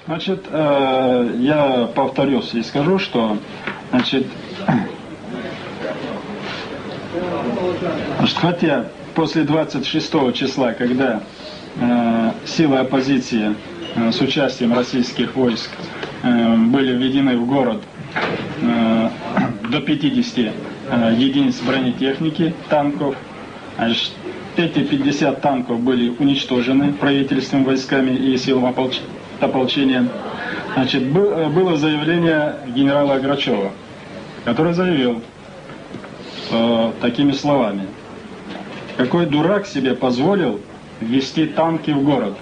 Значит, я повторюсь и скажу, что, значит, хотя после 26 числа, когда силы оппозиции с участием российских войск были введены в город до 50 единиц бронетехники, танков, эти 50 танков были уничтожены правительственными войсками и силами ополчения. Значит, было заявление генерала Грачева, который заявил такими словами: какой дурак себе позволил ввести танки в город?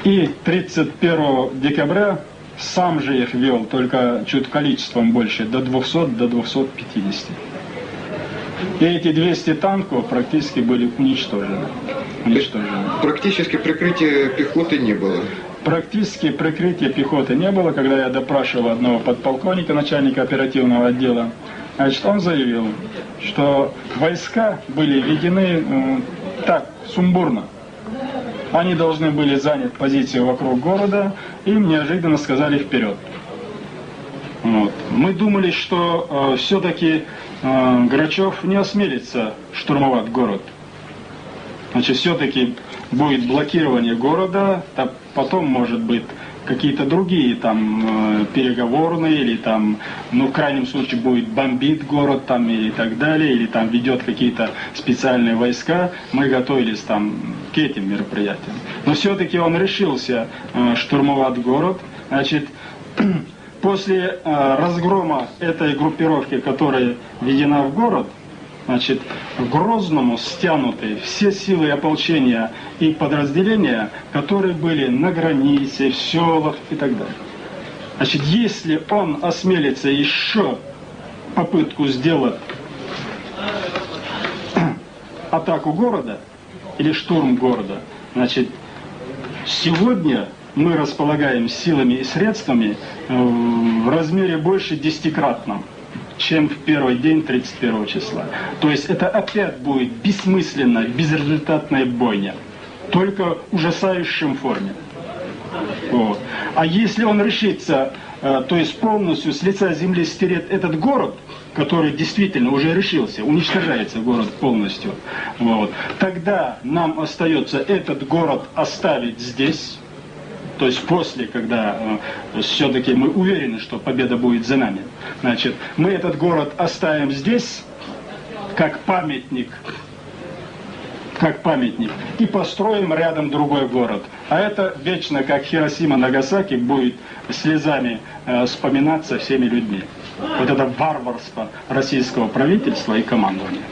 И 31 декабря сам же их ввел, только чуть количеством больше, до 200, до 250. И эти 200 танков практически были уничтожены. Практически прикрытия пехоты не было. Практически прикрытия пехоты не было. Когда я допрашивал одного подполковника, начальника оперативного отдела, значит, он заявил, что войска были введены так, сумбурно. Они должны были занять позицию вокруг города, им неожиданно сказали вперед. Вот. Мы думали, что все-таки Грачев не осмелится штурмовать город. Значит, все-таки будет блокирование города, потом, может быть, какие-то другие там переговорные, или там, ну, в крайнем случае, будет бомбить город там и так далее, или там ведет какие-то специальные войска. Мы готовились там к этим мероприятиям. Но все-таки он решился штурмовать город. Значит, после разгрома этой группировки, которая введена в город, значит, к Грозному стянуты все силы ополчения и подразделения, которые были на границе, в селах и так далее. Значит, если он осмелится еще попытку сделать атаку города или штурм города, значит, сегодня мы располагаем силами и средствами в размере больше 10-кратном, чем в первый день 31 числа. То есть это опять будет бессмысленная, безрезультатная бойня, только в ужасающем форме. Вот. А если он решится, то есть полностью с лица земли стереть этот город, который действительно уже решился, уничтожается город полностью, вот, тогда нам остается этот город оставить здесь. То есть после, когда все-таки мы уверены, что победа будет за нами, значит, мы этот город оставим здесь, как памятник, и построим рядом другой город. А это вечно, как Хиросима, Нагасаки, будет слезами вспоминаться всеми людьми. Вот это варварство российского правительства и командования.